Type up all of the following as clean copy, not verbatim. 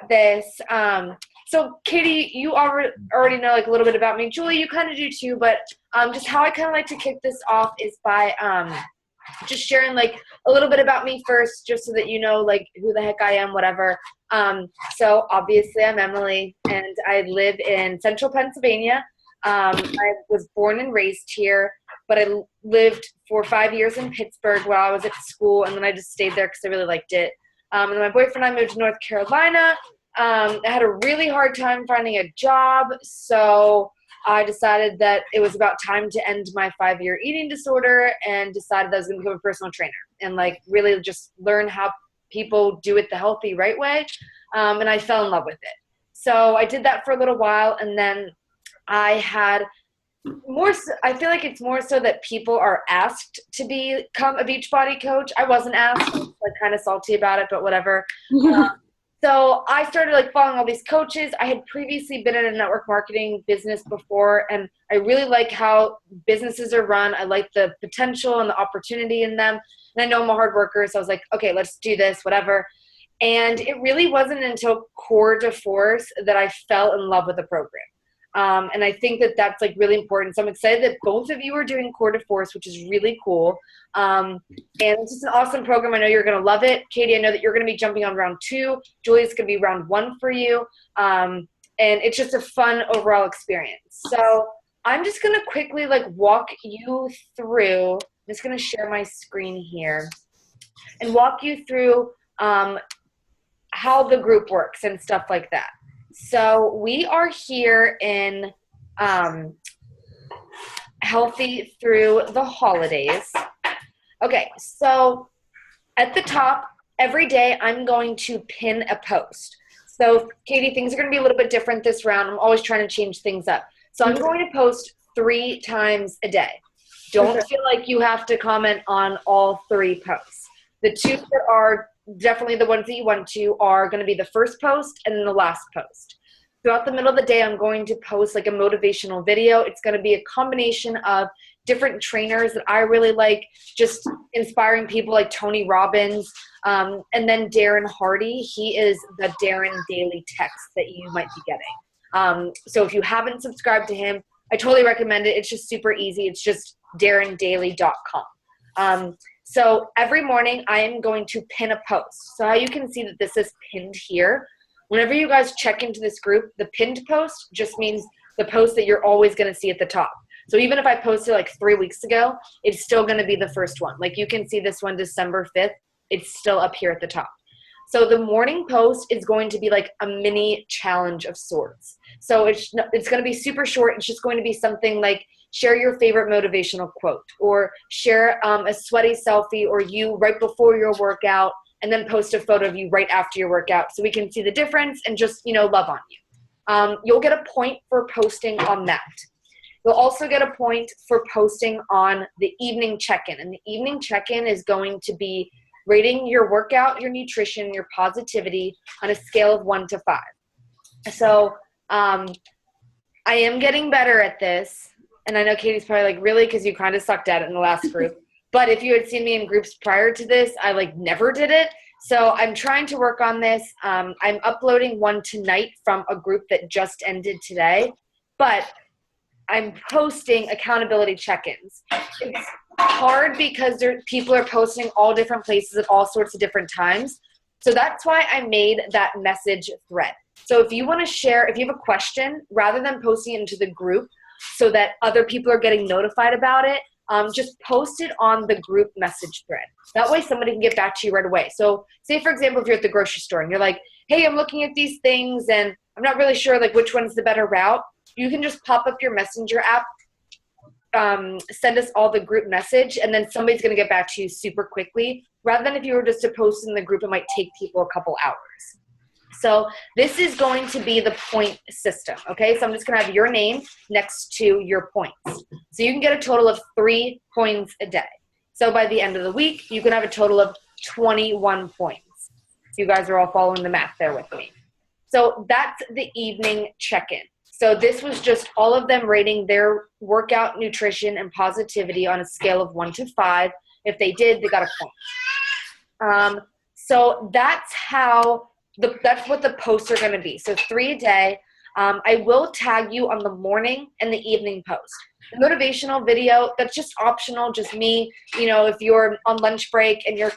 this. So Katie, you already know like a little bit about me. Julie, you kind of do too, but just how I kind of like to kick this off is by just sharing like a little bit about me first, just so that you know like who the heck I am, whatever. So obviously I'm Emily, and I live in central Pennsylvania. I was born and raised here, but I lived for 5 years in Pittsburgh while I was at school, and then I just stayed there because I really liked it. And then my boyfriend and I moved to North Carolina. I had a really hard time finding a job, so I decided that it was about time to end my 5-year eating disorder, and decided that I was going to become a personal trainer and like really just learn how people do it the healthy, right way. And I fell in love with it. So I did that for a little while, and then I had more so, I feel like it's more so that people are asked to become a Beachbody coach. I wasn't asked. I was like kind of salty about it, but whatever. So I started like following all these coaches. I had previously been in a network marketing business before, and I really like how businesses are run. I like the potential and the opportunity in them. And I know I'm a hard worker, so I was like, okay, let's do this, whatever. And it really wasn't until Core de Force that I fell in love with the program. And I think that that's like really important. So I'm excited that both of you are doing Core de Force, which is really cool. And it's just an awesome program. I know you're going to love it. Katie, I know that you're going to be jumping on round 2. Julie's going to be round 1 for you. And it's just a fun overall experience. So I'm just going to quickly like walk you through. I'm just going to share my screen here and walk you through how the group works and stuff like that. So we are here in Healthy Through the Holidays. Okay, so at the top, every day I'm going to pin a post. So Katie, things are going to be a little bit different this round. I'm always trying to change things up. So I'm going to post 3 times a day. Don't feel like you have to comment on all 3 posts. The 2 that are definitely the ones that you want to are going to be the first post and then the last post. Throughout the middle of the day, I'm going to post like a motivational video. It's going to be a combination of different trainers that I really like, just inspiring people like Tony Robbins, and then Darren Hardy. He is the Darren Daily Text that you might be getting. So if you haven't subscribed to him, I totally recommend it. It's just super easy. It's just darrendaily.com. So every morning I am going to pin a post. So how you can see that this is pinned here. Whenever you guys check into this group, the pinned post just means the post that you're always going to see at the top. So even if I posted like 3 weeks ago, it's still going to be the first one. Like you can see this one, December 5th, it's still up here at the top. So the morning post is going to be like a mini challenge of sorts. So it's going to be super short. It's just going to be something like share your favorite motivational quote, or share a sweaty selfie or you right before your workout, and then post a photo of you right after your workout so we can see the difference and just, love on you. You'll get a point for posting on that. You'll also get a point for posting on the evening check-in. And the evening check-in is going to be rating your workout, your nutrition, your positivity on a scale of 1 to 5. So I am getting better at this. And I know Katie's probably like, really? Because you kind of sucked at it in the last group. But if you had seen me in groups prior to this, I like never did it. So I'm trying to work on this. I'm uploading one tonight from a group that just ended today. But I'm posting accountability check-ins. It's hard because people are posting all different places at all sorts of different times. So that's why I made that message thread. So if you want to share, if you have a question, rather than posting it into the group so that other people are getting notified about it, just post it on the group message thread. That way somebody can get back to you right away. So say, for example, if you're at the grocery store and you're like, hey, I'm looking at these things and I'm not really sure like which one's the better route. You can just pop up your messenger app, send us all the group message, and then somebody's going to get back to you super quickly. Rather than if you were just to post in the group, it might take people a couple hours. So this is going to be the point system, okay? So I'm just going to have your name next to your points. So you can get a total of 3 points a day. So by the end of the week, you can have a total of 21 points. So you guys are all following the math there with me. So that's the evening check-in. So this was just all of them rating their workout, nutrition, and positivity on a scale of 1 to 5. If they did, they got a point. So that's how that's what the posts are going to be. So 3 a day. I will tag you on the morning and the evening post. The motivational video, that's just optional, just me. If you're on lunch break and you're,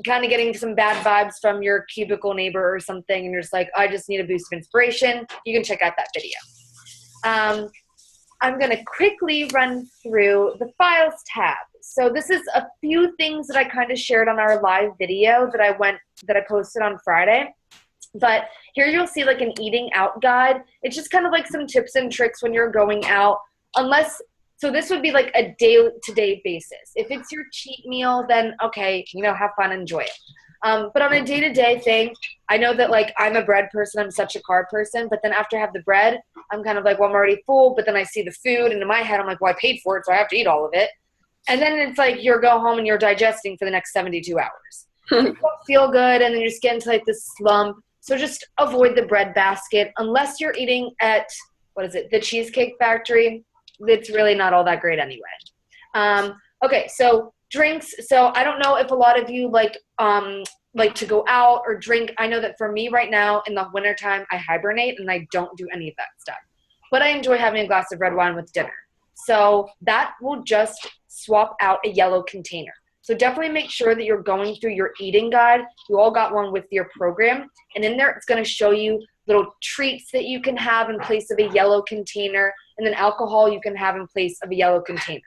kind of getting some bad vibes from your cubicle neighbor or something, and you're just like, I just need a boost of inspiration, you can check out that video. I'm going to quickly run through the files tab. So this is a few things that I kind of shared on our live video that I posted on Friday. But here you'll see like an eating out guide. It's just kind of like some tips and tricks when you're going out. So this would be like a day-to-day basis. If it's your cheat meal, then okay, have fun, enjoy it. But on a day-to-day thing, I know that like I'm a bread person, I'm such a carb person, but then after I have the bread, I'm kind of like, well, I'm already full, but then I see the food, and in my head, I'm like, well, I paid for it, so I have to eat all of it. And then it's like you go home and you're digesting for the next 72 hours. You don't feel good, and then you just get into like this slump. So just avoid the bread basket unless you're eating at, the Cheesecake Factory. It's really not all that great anyway. Okay, so drinks. So I don't know if a lot of you like to go out or drink. I know that for me right now in the wintertime, I hibernate and I don't do any of that stuff. But I enjoy having a glass of red wine with dinner. So that will just swap out a yellow container. So definitely make sure that you're going through your eating guide. You all got one with your program. And in there, it's going to show you little treats that you can have in place of a yellow container, and then alcohol you can have in place of a yellow container.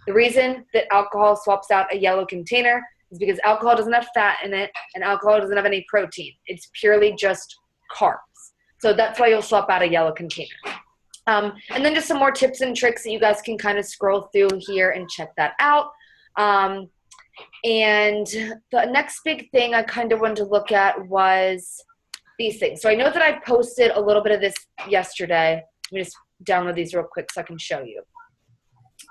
The reason that alcohol swaps out a yellow container is because alcohol doesn't have fat in it, and alcohol doesn't have any protein. It's purely just carbs. So that's why you'll swap out a yellow container. And then just some more tips and tricks that you guys can kind of scroll through here and check that out. And the next big thing I kind of wanted to look at was these things. So I know that I posted a little bit of this yesterday. Let me just download these real quick so I can show you.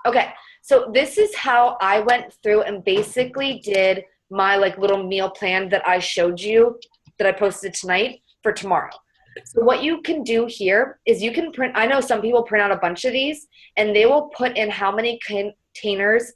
Okay, so this is how I went through and basically did my like little meal plan that I showed you that I posted tonight for tomorrow. So what you can do here is you can print, I know some people print out a bunch of these and they will put in how many containers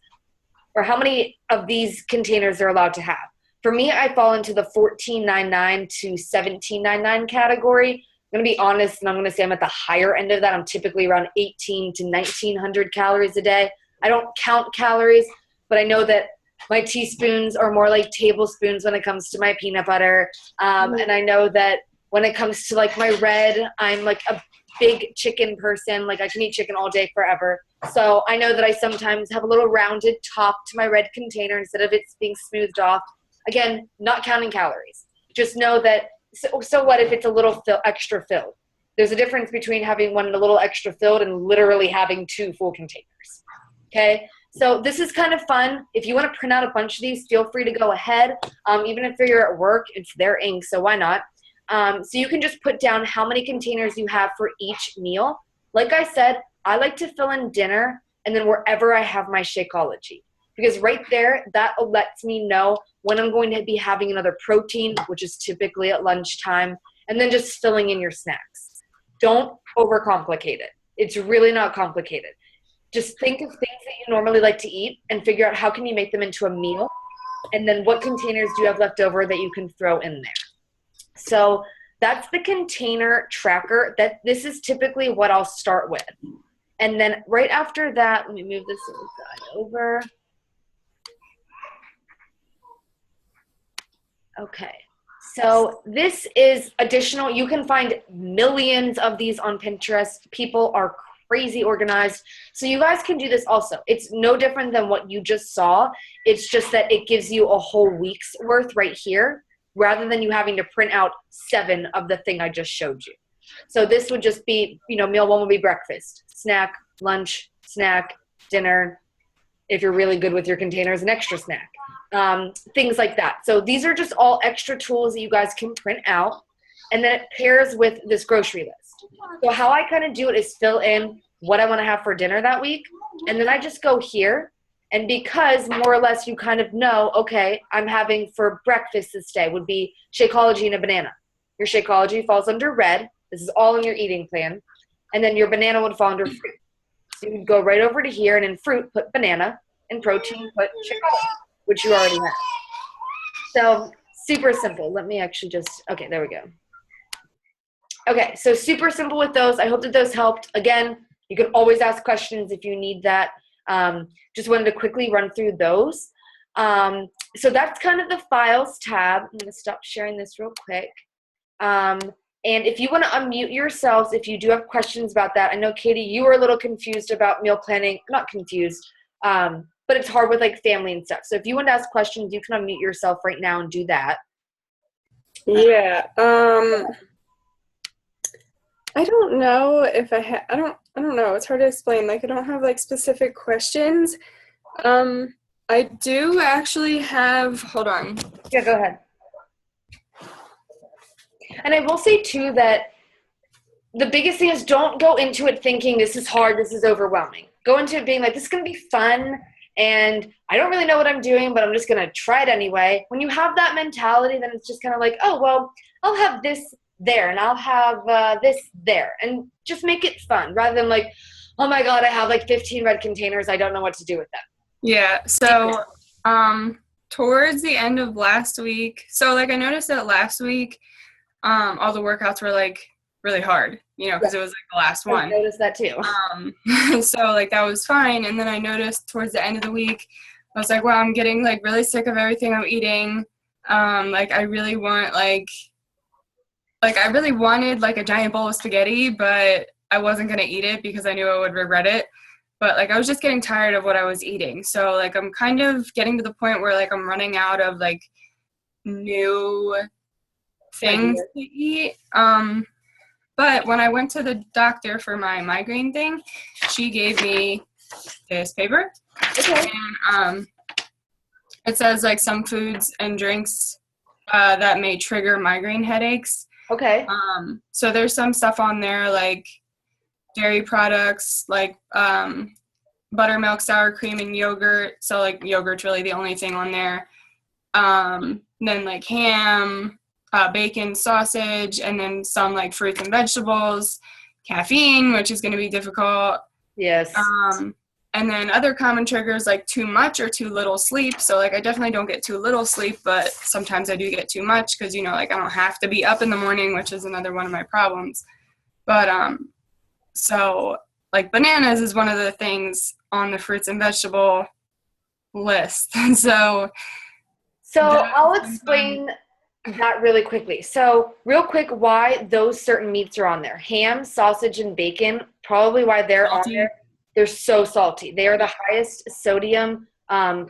or how many of these containers they're allowed to have. For me, I fall into the $14.99 to $17.99 category. I'm going to be honest, and I'm going to say I'm at the higher end of that. I'm typically around 1,800 to 1,900 calories a day. I don't count calories, but I know that my teaspoons are more like tablespoons when it comes to my peanut butter. And I know that when it comes to like my red, I'm like a big chicken person. Like I can eat chicken all day forever. So I know that I sometimes have a little rounded top to my red container instead of it being smoothed off. Again, not counting calories. Just know that, so what if it's a little extra filled? There's a difference between having one a little extra filled and literally having 2 full containers. Okay? So this is kind of fun. If you want to print out a bunch of these, feel free to go ahead. Even if you're at work, it's their ink, so why not? So you can just put down how many containers you have for each meal. Like I said, I like to fill in dinner and then wherever I have my Shakeology. Because right there, that lets me know when I'm going to be having another protein, which is typically at lunchtime, and then just filling in your snacks. Don't overcomplicate it. It's really not complicated. Just think of things that you normally like to eat and figure out how can you make them into a meal, and then what containers do you have left over that you can throw in there. So that's the container tracker. This is typically what I'll start with. And then right after that, let me move this side over. Okay, so this is additional. You can find millions of these on Pinterest. People are crazy organized. So you guys can do this also. It's no different than what you just saw. It's just that it gives you a whole week's worth right here, rather than you having to print out 7 of the thing I just showed you. So this would just be, meal 1 would be breakfast, snack, lunch, snack, dinner. If you're really good with your containers, an extra snack. Things like that. So these are just all extra tools that you guys can print out, and then it pairs with this grocery list. So how I kind of do it is fill in what I want to have for dinner that week, and then I just go here, and because more or less you kind of know, okay, I'm having for breakfast this day would be Shakeology and a banana. Your Shakeology falls under red. This is all in your eating plan, and then your banana would fall under fruit. So you would go right over to here, and in fruit, put banana, and protein, put Shakeology, which you already have. So super simple. Let me actually okay, there we go. Okay, so super simple with those. I hope that those helped. Again, you can always ask questions if you need that. Just wanted to quickly run through those. So that's kind of the files tab. I'm going to stop sharing this real quick. And if you want to unmute yourselves, if you do have questions about that, I know, Katie, you were a little confused about meal planning. Not confused, but it's hard with like family and stuff. So if you want to ask questions, you can unmute yourself right now and do that. Yeah. I don't know if I don't know. It's hard to explain. Like, I don't have like specific questions. I do actually have, hold on. Yeah, go ahead. And I will say, too, that the biggest thing is don't go into it thinking this is hard, this is overwhelming. Go into it being like, this is going to be fun, and I don't really know what I'm doing, but I'm just going to try it anyway. When you have that mentality, then it's just kind of like, oh, well, I'll have this there, and I'll have this there. And just make it fun, rather than like, oh, my God, I have like 15 red containers. I don't know what to do with them. Yeah, so towards the end of last week, so like I noticed that last week, all the workouts were like really hard, you know, because it was like the last one. I noticed that too. So like that was fine. And then I noticed towards the end of the week, I was like, wow, I'm getting like really sick of everything I'm eating. Like I really want I really wanted like a giant bowl of spaghetti, but I wasn't going to eat it because I knew I would regret it. But like I was just getting tired of what I was eating. So like I'm kind of getting to the point where like I'm running out of like new things to eat. But when I went to the doctor for my migraine thing, she gave me this paper. Okay. And it says like some foods and drinks that may trigger migraine headaches. Okay. So there's some stuff on there like dairy products, like buttermilk, sour cream, and yogurt. So like yogurt's really the only thing on there. Then like ham, bacon, sausage, and then some like fruits and vegetables, caffeine, which is going to be difficult. Yes. And then other common triggers like too much or too little sleep. So like I definitely don't get too little sleep, but sometimes I do get too much because, you know, like I don't have to be up in the morning, which is another one of my problems. But so like bananas is one of the things on the fruits and vegetable list. So I'll explain that really quickly. So real quick, why those certain meats are on there. Ham, sausage, and bacon, probably why they're salty. On there. They're so salty. They are the highest sodium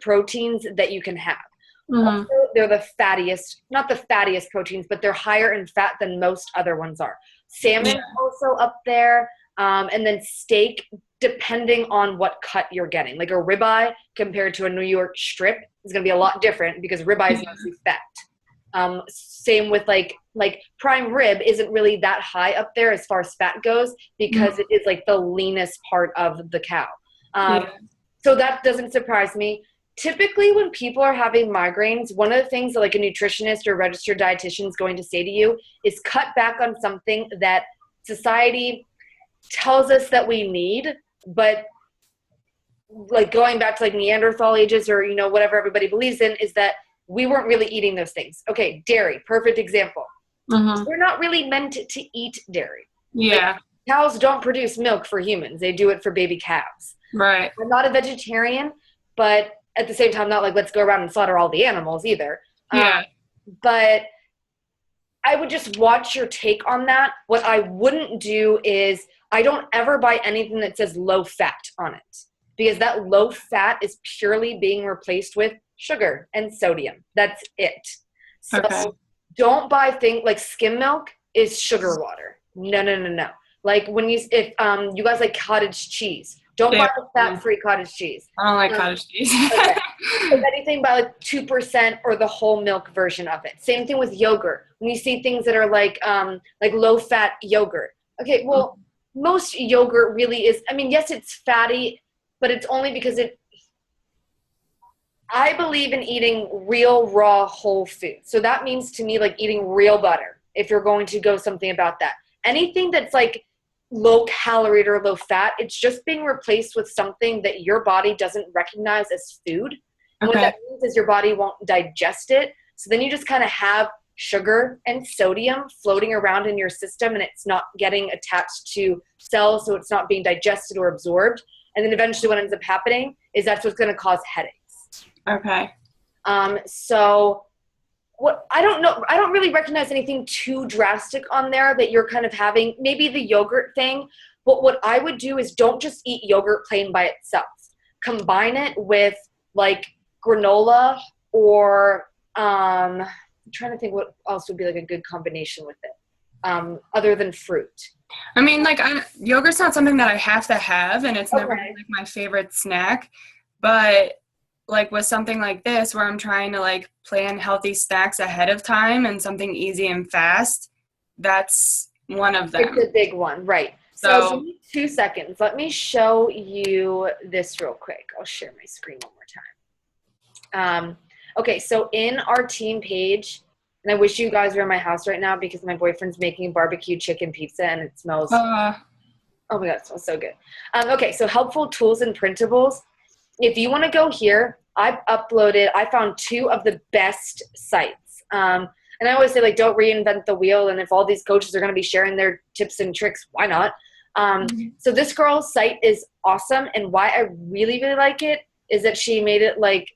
proteins that you can have. Mm-hmm. Also, they're the fattiest, not the fattiest proteins, but they're higher in fat than most other ones are. Salmon also up there, and then steak, depending on what cut you're getting. Like a ribeye compared to a New York strip is going to be a lot different because ribeye is mostly fat. Same with like prime rib isn't really that high up there as far as fat goes because it is like the leanest part of the cow. So that doesn't surprise me. Typically when people are having migraines, one of the things that like a nutritionist or registered dietitian is going to say to you is cut back on something that society tells us that we need, but like going back to like Neanderthal ages or, you know, whatever everybody believes in is that we weren't really eating those things. Okay, dairy, perfect example. We're not really meant to eat dairy. Yeah. Like, cows don't produce milk for humans. They do it for baby calves. Right. I'm not a vegetarian, but at the same time, not like let's go around and slaughter all the animals either. Yeah. But I would just watch your take on that. What I wouldn't do is I don't ever buy anything that says low fat on it because that low fat is purely being replaced with sugar and sodium. That's it. So don't buy things like skim milk is sugar water. No. Like if you guys like cottage cheese, don't buy the fat-free cottage cheese. I don't like cottage cheese. Okay. If anything, buy like 2% or the whole milk version of it. Same thing with yogurt. When you see things that are like low-fat yogurt. Okay, well, most yogurt really is. I mean, yes, it's fatty, but it's only because I believe in eating real, raw, whole food. So that means to me like eating real butter, if you're going to go something about that. Anything that's like low calorie or low fat, it's just being replaced with something that your body doesn't recognize as food. And what that means is your body won't digest it. So then you just kind of have sugar and sodium floating around in your system, and it's not getting attached to cells, so it's not being digested or absorbed. And then eventually what ends up happening is that's what's going to cause headaches. Okay. So what I don't know, I don't really recognize anything too drastic on there that you're kind of having. Maybe the yogurt thing, but what I would do is don't just eat yogurt plain by itself. Combine it with like granola or I'm trying to think what else would be like a good combination with it, other than fruit. I mean, like, yogurt's not something that I have to have, and it's never Okay. like my favorite snack. But like with something like this, where I'm trying to like plan healthy snacks ahead of time and something easy and fast, that's one of them. It's a big one, right? So give me 2 seconds. Let me show you this real quick. I'll share my screen one more time. Okay, so in our team page, and I wish you guys were in my house right now because my boyfriend's making barbecue chicken pizza and it smells, oh my God, it smells so good. Okay, so helpful tools and printables. If you want to go here, I found 2 of the best sites. And I always say, like, don't reinvent the wheel. And if all these coaches are going to be sharing their tips and tricks, why not? So this girl's site is awesome. And why I really, really like it is that she made it like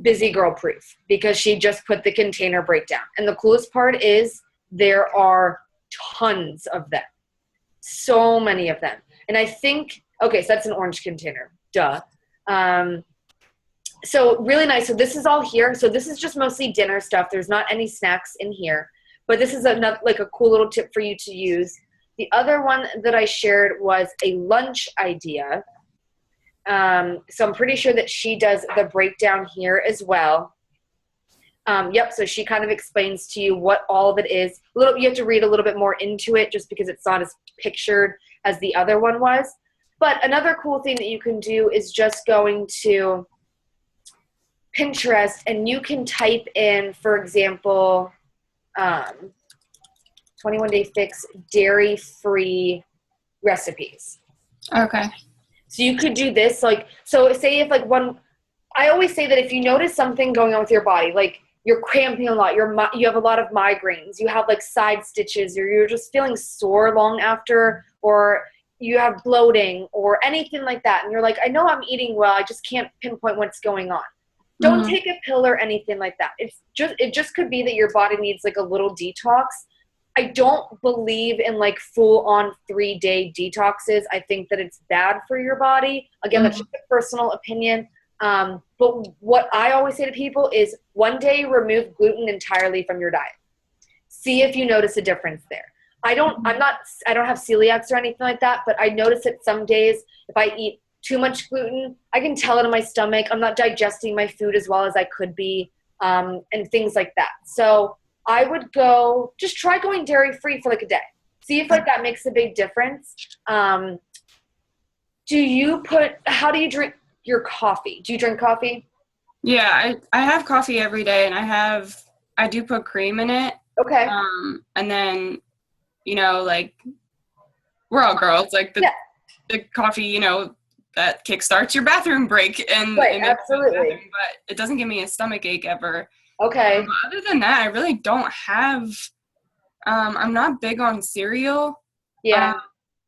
busy girl proof because she just put the container breakdown. And the coolest part is there are tons of them. So many of them. And I think, okay, so that's an orange container. Duh. So really nice. So this is all here. So this is just mostly dinner stuff. There's not any snacks in here. But this is another, like a cool little tip for you to use. The other one that I shared was a lunch idea. So I'm pretty sure that she does the breakdown here as well. Yep, so she kind of explains to you what all of it is. You have to read a little bit more into it just because it's not as pictured as the other one was. But another cool thing that you can do is just going to Pinterest and you can type in, for example, 21-day fix dairy-free recipes. Okay. So you could do this, like, so say if like I always say that if you notice something going on with your body, like you're cramping a lot, you have a lot of migraines, you have like side stitches, or you're just feeling sore long after, or you have bloating or anything like that, and you're like, I know I'm eating well, I just can't pinpoint what's going on. Don't take a pill or anything like that. It just could be that your body needs like a little detox. I don't believe in like full on 3-day detoxes. I think that it's bad for your body. Again, that's just a personal opinion. But what I always say to people is 1 day remove gluten entirely from your diet. See if you notice a difference there. I don't have celiacs or anything like that, but I notice that some days if I eat too much gluten, I can tell it in my stomach. I'm not digesting my food as well as I could be, and things like that. So I would just try going dairy-free for like a day. See if like that makes a big difference. How do you drink your coffee? Do you drink coffee? Yeah, I have coffee every day, and I do put cream in it. Okay. And then, like, we're all girls, like the coffee, that kickstarts your bathroom break. And absolutely. But it doesn't give me a stomach ache ever. Okay. Other than that, I really don't have, I'm not big on cereal. Yeah.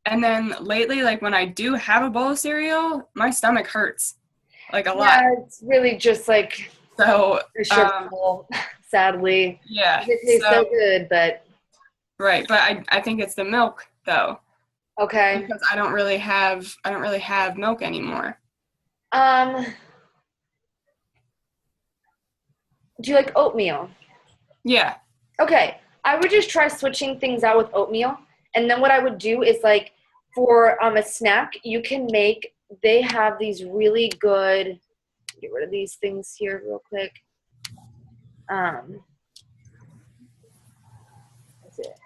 And then lately, like when I do have a bowl of cereal, my stomach hurts like a lot. Yeah, it's really just like a sugar bowl, sadly. Yeah. It tastes so good, but. Right. But I think it's the milk though. Okay. Because I don't really have milk anymore. Do you like oatmeal? Yeah. Okay. I would just try switching things out with oatmeal. And then what I would do is like for a snack, they have these really good, get rid of these things here real quick. That's it.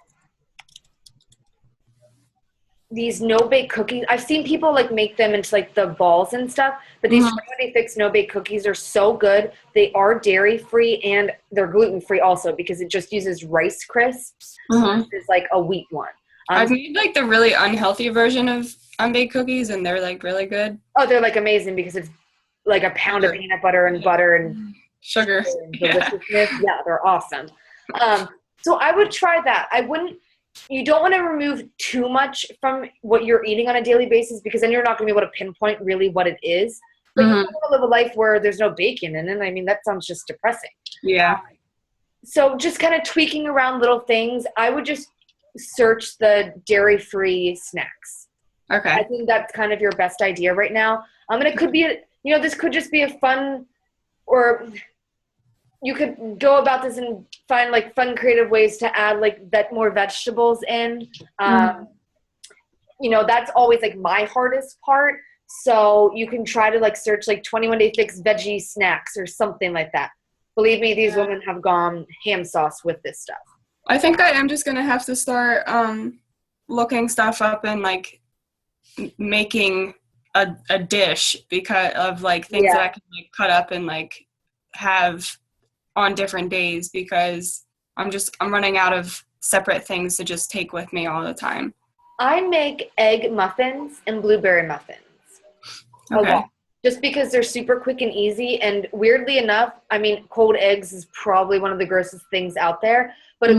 These no-bake cookies. I've seen people like make them into like the balls and stuff, but these 21-day fix no-bake cookies are so good. They are dairy-free and they're gluten-free also because it just uses Rice Crisps. It's like a wheat one. I've made like the really unhealthy version of unbaked cookies and they're like really good. Oh, they're like amazing because it's like a pound of peanut butter and butter and Sugar. and Yeah. deliciousness. Yeah, they're awesome. So I would try that. You don't want to remove too much from what you're eating on a daily basis, because then you're not going to be able to pinpoint really what it is. But you don't want to live a life where there's no bacon in it. I mean, that sounds just depressing. Yeah. So just kind of tweaking around little things. I would just search the dairy-free snacks. Okay. I think that's kind of your best idea right now. And it could be, this could just be a fun, or you could go about this and find like fun, creative ways to add like more vegetables in. That's always like my hardest part. So you can try to like search like 21-day fix veggie snacks or something like that. Believe me, these women have gone ham sauce with this stuff. I think I am just going to have to start looking stuff up and like making a dish because of like things that I can like cut up and like have on different days, because I'm running out of separate things to just take with me all the time. I make egg muffins and blueberry muffins. Okay. Just because they're super quick and easy. And weirdly enough, I mean, cold eggs is probably one of the grossest things out there. But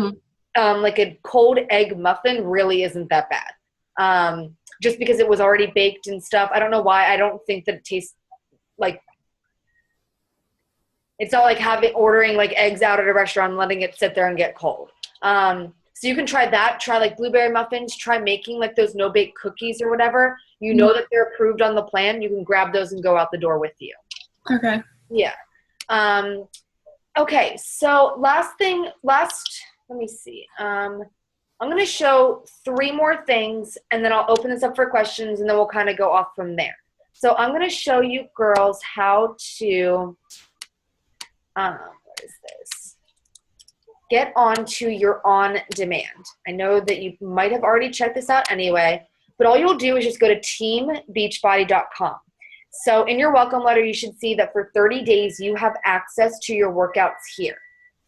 like a cold egg muffin really isn't that bad. Just because it was already baked and stuff. I don't know why. I don't think that it tastes like, it's not like ordering like eggs out at a restaurant and letting it sit there and get cold. So you can try that. Try like blueberry muffins. Try making like those no-bake cookies or whatever. You know that they're approved on the plan. You can grab those and go out the door with you. Okay. Yeah. Okay. So let me see. I'm going to show 3 more things, and then I'll open this up for questions, and then we'll kind of go off from there. So I'm going to show you girls how to, what is this? Get onto your on-demand. I know that you might have already checked this out anyway, but all you'll do is just go to teambeachbody.com. So in your welcome letter, you should see that for 30 days, you have access to your workouts here.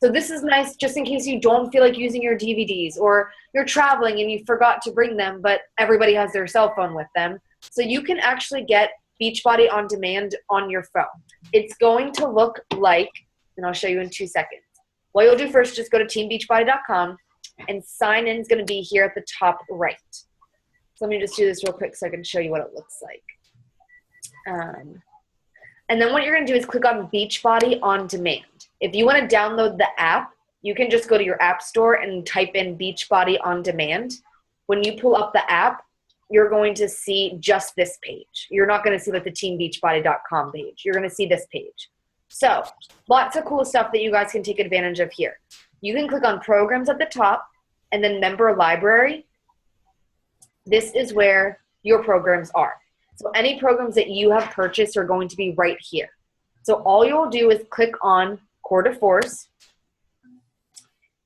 So this is nice just in case you don't feel like using your DVDs, or you're traveling and you forgot to bring them, but everybody has their cell phone with them. So you can actually get Beachbody on demand on your phone. It's going to look like, and I'll show you in 2 seconds. What you'll do first, just go to teambeachbody.com, and sign in is going to be here at the top right. So let me just do this real quick so I can show you what it looks like. And then what you're going to do is click on Beachbody on Demand. If you want to download the app, you can just go to your app store and type in Beachbody on Demand. When you pull up the app, you're going to see just this page. You're not going to see like the teambeachbody.com page. You're going to see this page. So lots of cool stuff that you guys can take advantage of here. You can click on programs at the top and then member library. This is where your programs are. So any programs that you have purchased are going to be right here. So all you'll do is click on Core to Force,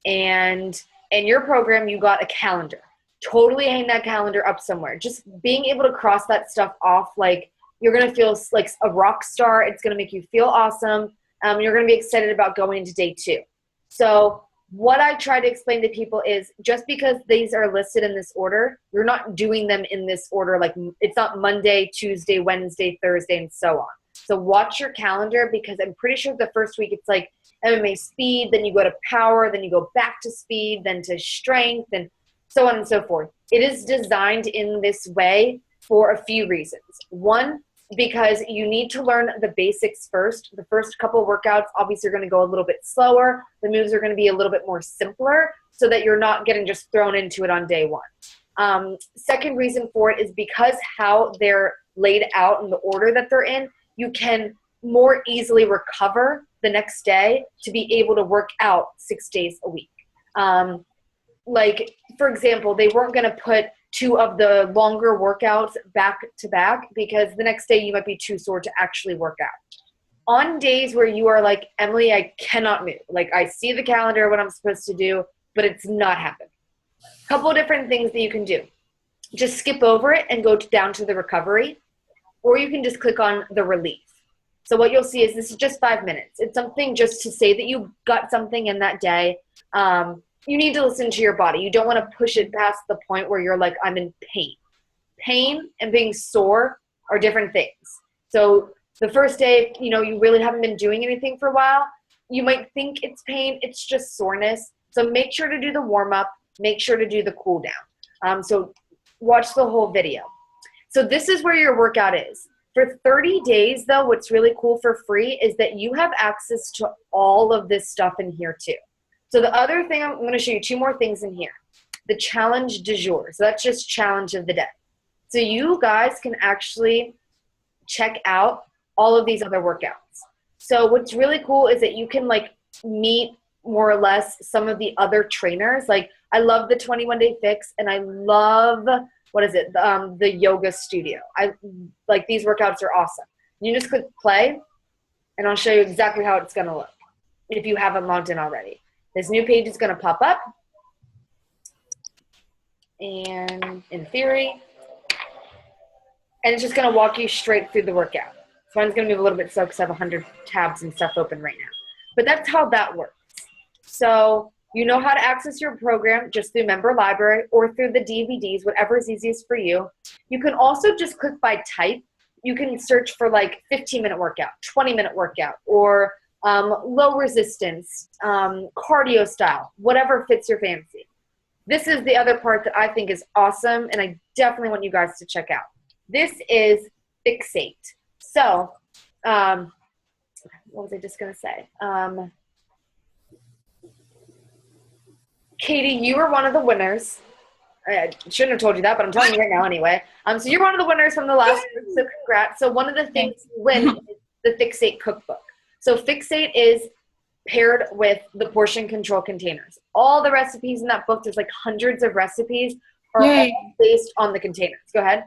and in your program you got a calendar. Totally hang that calendar up somewhere. Just being able to cross that stuff off, like you're going to feel like a rock star. It's going to make you feel awesome. You're going to be excited about going into day 2. So what I try to explain to people is just because these are listed in this order, you're not doing them in this order. Like it's not Monday, Tuesday, Wednesday, Thursday, and so on. So watch your calendar, because I'm pretty sure the first week it's like MMA speed, then you go to power, then you go back to speed, then to strength, and so on and so forth. It is designed in this way for a few reasons. One, because you need to learn the basics first. The first couple of workouts obviously are going to go a little bit slower. The moves are going to be a little bit more simpler so that you're not getting just thrown into it on day 1. Second reason for it is because how they're laid out in the order that they're in, you can more easily recover the next day to be able to work out 6 days a week. Like, for example, they weren't going to put 2 of the longer workouts back to back because the next day you might be too sore to actually work out. On days where you are like, Emily, I cannot move. Like, I see the calendar, what I'm supposed to do, but it's not happening. A couple of different things that you can do. Just skip over it and go down to the recovery, or you can just click on the relief. So what you'll see is this is just 5 minutes. It's something just to say that you got something in that day. You need to listen to your body. You don't want to push it past the point where you're like, I'm in pain. Pain and being sore are different things. So the first day, you really haven't been doing anything for a while, you might think it's pain. It's just soreness. So make sure to do the warm-up. Make sure to do the cool down. So watch the whole video. So this is where your workout is. For 30 days, though, what's really cool for free is that you have access to all of this stuff in here, too. So the other thing, I'm going to show you 2 more things in here. The challenge du jour. So that's just challenge of the day. So you guys can actually check out all of these other workouts. So what's really cool is that you can like meet more or less some of the other trainers. Like I love the 21-day fix, and I love, what is it? The yoga studio. I like these workouts are awesome. You just click play, and I'll show you exactly how it's going to look if you haven't logged in already. This new page is going to pop up, and in theory, and it's just going to walk you straight through the workout. So I'm just going to move a little bit slow because I have 100 tabs and stuff open right now. But that's how that works. So you know how to access your program just through Member Library or through the DVDs, whatever is easiest for you. You can also just click by type. You can search for like 15-minute workout, 20-minute workout, or low resistance, cardio style, whatever fits your fancy. This is the other part that I think is awesome, and I definitely want you guys to check out. This is Fixate. So, what was I just going to say? Katie, you were one of the winners. I shouldn't have told you that, but I'm telling you right now anyway. So you're one of the winners from the last group, so congrats. So one of the things you win is the Fixate cookbook. So Fixate is paired with the portion control containers. All the recipes in that book, there's like hundreds of recipes, are all based on the containers. Go ahead.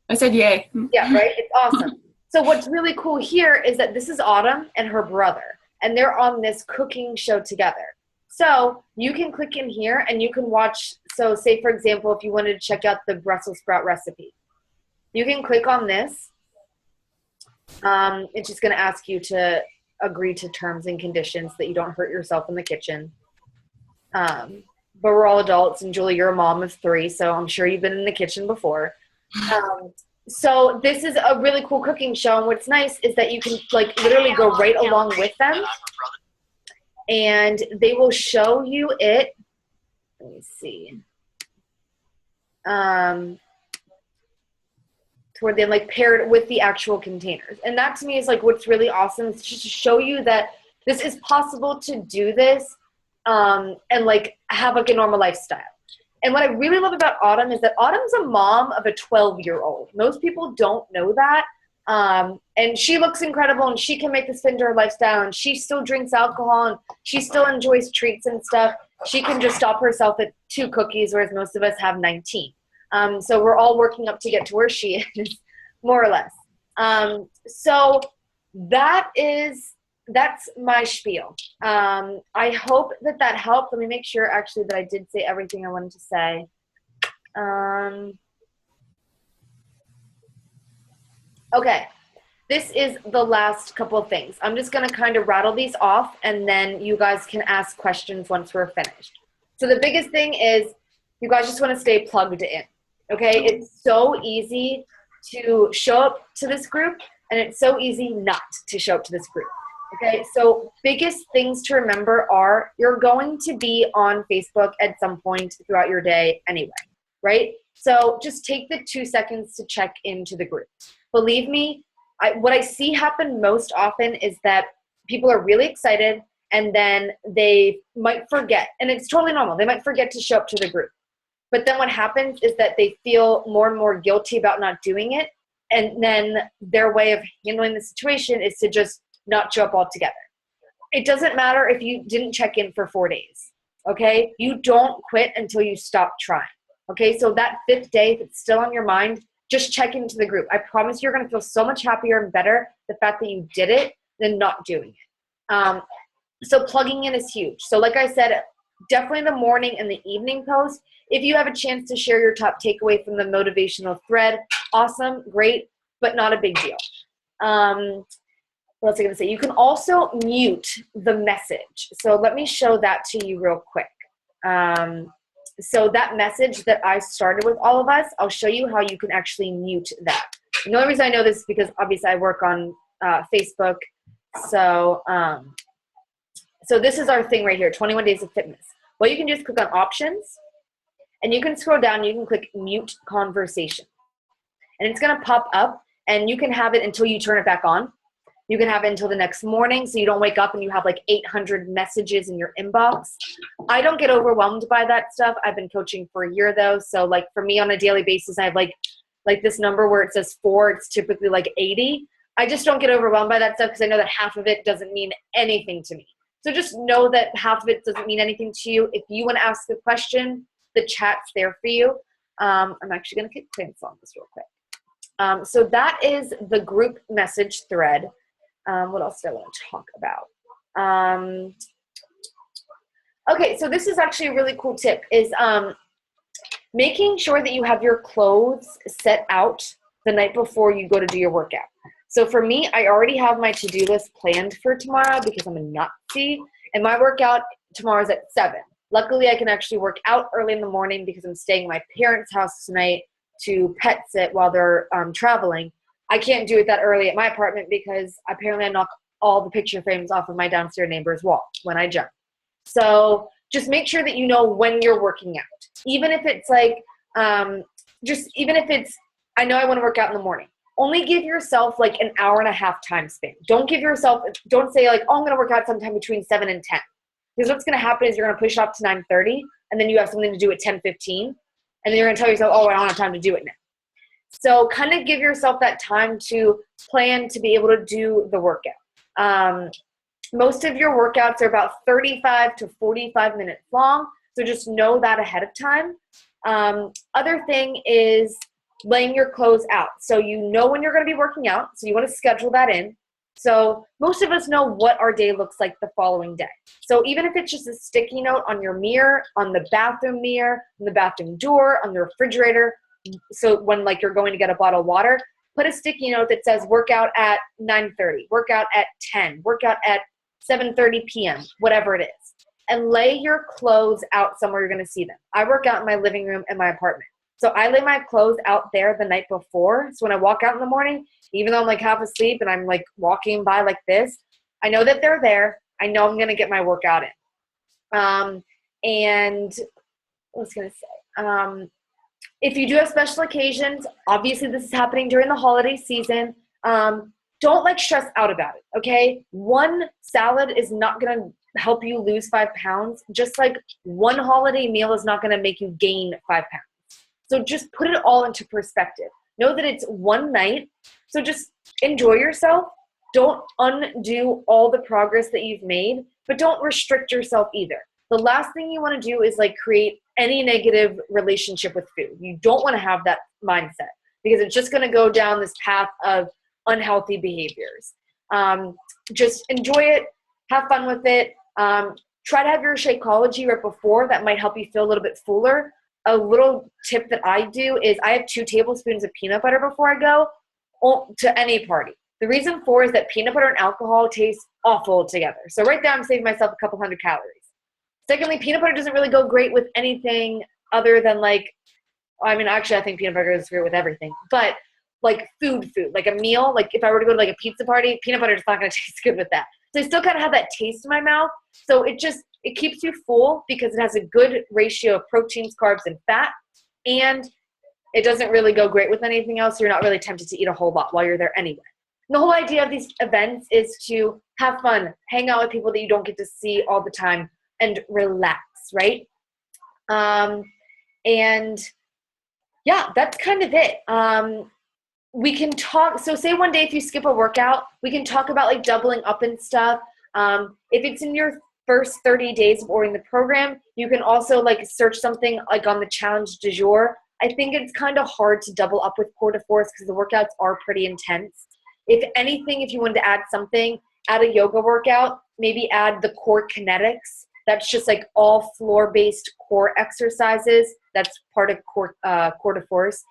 I said yay. Yeah, right? It's awesome. So what's really cool here is that this is Autumn and her brother, and they're on this cooking show together. So you can click in here and you can watch. So say, for example, if you wanted to check out the Brussels sprout recipe, you can click on this. It's just going to ask you to agree to terms and conditions that you don't hurt yourself in the kitchen. But we're all adults, and Julie, you're a mom of 3, so I'm sure you've been in the kitchen before. So this is a really cool cooking show, and what's nice is that you can like literally go right along with them, and they will show you it. Let me see. Toward the end, like paired with the actual containers. And that to me is like what's really awesome, is just to show you that this is possible to do this and like have like a normal lifestyle. And what I really love about Autumn is that Autumn's a mom of a 12-year-old. Most people don't know that. And she looks incredible, and she can make this into her lifestyle, and she still drinks alcohol, and she still enjoys treats and stuff. She can just stop herself at 2 cookies, whereas most of us have 19. So we're all working up to get to where she is, more or less. So that's my spiel. I hope that helped. Let me make sure actually that I did say everything I wanted to say. Okay, this is the last couple of things. I'm just going to kind of rattle these off, and then you guys can ask questions once we're finished. So the biggest thing is you guys just want to stay plugged in. Okay, it's so easy to show up to this group, and it's so easy not to show up to this group. Okay, so biggest things to remember are you're going to be on Facebook at some point throughout your day anyway, right? So just take the 2 seconds to check into the group. Believe me, what I see happen most often is that people are really excited, and then they might forget, and it's totally normal. They might forget to show up to the group. But then what happens is that they feel more and more guilty about not doing it, and then their way of handling the situation is to just not show up altogether. It doesn't matter if you didn't check in for 4 days, okay? You don't quit until you stop trying, okay? So that 5th day, if it's still on your mind, just check into the group. I promise you're going to feel so much happier and better the fact that you did it than not doing it. So plugging in is huge. So like I said, definitely the morning and the evening post. If you have a chance to share your top takeaway from the motivational thread, awesome, great, but not a big deal. What else was I going to say? You can also mute the message. So let me show that to you real quick. So that message that I started with all of us, I'll show you how you can actually mute that. And the only reason I know this is because obviously I work on Facebook. So So this is our thing right here, 21 Days of Fitness. What you can do is click on options, and you can scroll down, you can click mute conversation. And it's gonna pop up, and you can have it until you turn it back on. You can have it until the next morning so you don't wake up and you have like 800 messages in your inbox. I don't get overwhelmed by that stuff. I've been coaching for a year though. So like for me on a daily basis, I have like this number where it says 4, it's typically like 80. I just don't get overwhelmed by that stuff because I know that half of it doesn't mean anything to me. So just know that half of it doesn't mean anything to you. If you want to ask a question, the chat's there for you. I'm actually going to cancel on this real quick. So that is the group message thread. What else do I want to talk about? Okay, so this is actually a really cool tip is making sure that you have your clothes set out the night before you go to do your workout. So for me, I already have my to-do list planned for tomorrow because I'm a Nazi, and my workout tomorrow is at 7. Luckily, I can actually work out early in the morning because I'm staying at my parents' house tonight to pet sit while they're traveling. I can't do it that early at my apartment because apparently I knock all the picture frames off of my downstairs neighbor's wall when I jump. So just make sure that you know when you're working out. Even if it's like, I know I want to work out in the morning. Only give yourself like an hour and a half time span. Don't say like, oh, I'm going to work out sometime between 7 and 10. Because what's going to happen is you're going to push up to 9:30 and then you have something to do at 10:15. And then you're going to tell yourself, oh, I don't have time to do it now. So kind of give yourself that time to plan to be able to do the workout. Most of your workouts are about 35 to 45 minutes long. So just know that ahead of time. Other thing is laying your clothes out. So you know when you're going to be working out. So you want to schedule that in. So most of us know what our day looks like the following day. So even if it's just a sticky note on your mirror, on the bathroom mirror, on the bathroom door, on the refrigerator, so when like you're going to get a bottle of water, put a sticky note that says workout at 9:30, workout at 10, workout at 7:30 p.m., whatever it is. And lay your clothes out somewhere you're going to see them. I work out in my living room in my apartment. So I lay my clothes out there the night before. So when I walk out in the morning, even though I'm like half asleep and I'm like walking by like this, I know that they're there. I know I'm going to get my workout in. And what was I going to say? If you do have special occasions, obviously this is happening during the holiday season. Don't like stress out about it, okay? One salad is not going to help you lose 5 pounds, just like one holiday meal is not going to make you gain 5 pounds. So just put it all into perspective. Know that it's one night, so just enjoy yourself. Don't undo all the progress that you've made, but don't restrict yourself either. The last thing you want to do is like create any negative relationship with food. You don't want to have that mindset because it's just going to go down this path of unhealthy behaviors. Just enjoy it, have fun with it. Try to have your Shakeology right before. That might help you feel a little bit fuller. A little tip that I do is I have 2 tablespoons of peanut butter before I go to any party. The reason for is that peanut butter and alcohol taste awful together. So right there, I'm saving myself a couple hundred calories. Secondly, peanut butter doesn't really go great with anything other than like, I mean, actually, I think peanut butter is great with everything. But like food, like a meal, like if I were to go to like a pizza party, peanut butter is not going to taste good with that. So I still kind of have that taste in my mouth. So it keeps you full because it has a good ratio of proteins, carbs, and fat. And it doesn't really go great with anything else. So you're not really tempted to eat a whole lot while you're there anyway. And the whole idea of these events is to have fun, hang out with people that you don't get to see all the time, and relax, right? And yeah, that's kind of it. We can talk. So say one day if you skip a workout, we can talk about like doubling up and stuff. If it's in your first 30 days of ordering the program, you can also like search something like on the challenge du jour. I think it's kind of hard to double up with core to force because the workouts are pretty intense. If anything, if you wanted to add something, add a yoga workout, maybe add the core kinetics. That's just like all floor-based core exercises. That's part of core to force.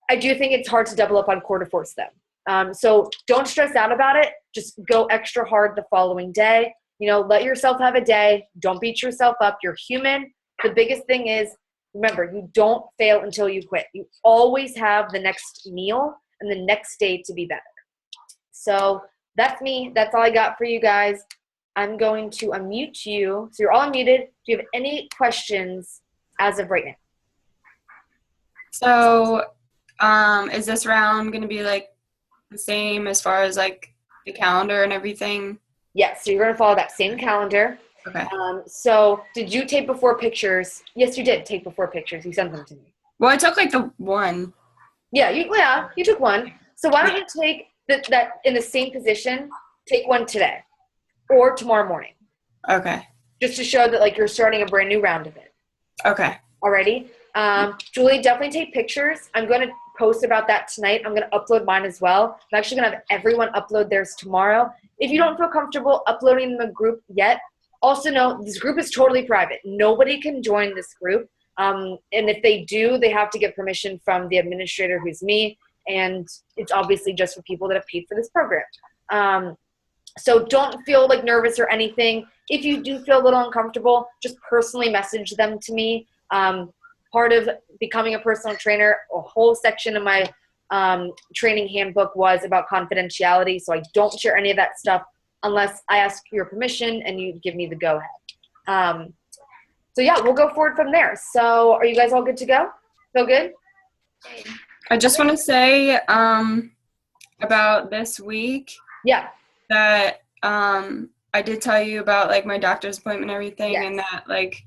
I do think it's hard to double up on core to force though. So don't stress out about it. Just go extra hard the following day. You know, let yourself have a day. Don't beat yourself up. You're human. The biggest thing is, remember, you don't fail until you quit. You always have the next meal and the next day to be better. So that's me. That's all I got for you guys. I'm going to unmute you. So you're all unmuted. Do you have any questions as of right now? So, is this round going to be like the same as far as like the calendar and everything? Yes, so you're going to follow that same calendar. Okay. So did you take before pictures? Yes, you did take before pictures. You sent them to me. Well, I took like the one. Yeah, you took one. So why don't you take that in the same position, take one today or tomorrow morning, Okay. just to show that like you're starting a brand new round of it. Okay. Already. Julie, definitely take pictures. I'm going to post about that tonight. I'm going to upload mine as well. I'm actually going to have everyone upload theirs tomorrow. If you don't feel comfortable uploading the group yet, also know this group is totally private. Nobody can join this group. And if they do, they have to get permission from the administrator, who's me. And it's obviously just for people that have paid for this program. So don't feel like nervous or anything. If you do feel a little uncomfortable, just personally message them to me. Part of becoming a personal trainer, a whole section of my training handbook was about confidentiality. So I don't share any of that stuff unless I ask your permission and you give me the go ahead. So yeah, we'll go forward from there. So are you guys all good to go? Feel good? I just want to say about this week. Yeah. That I did tell you about like my doctor's appointment and everything, and that like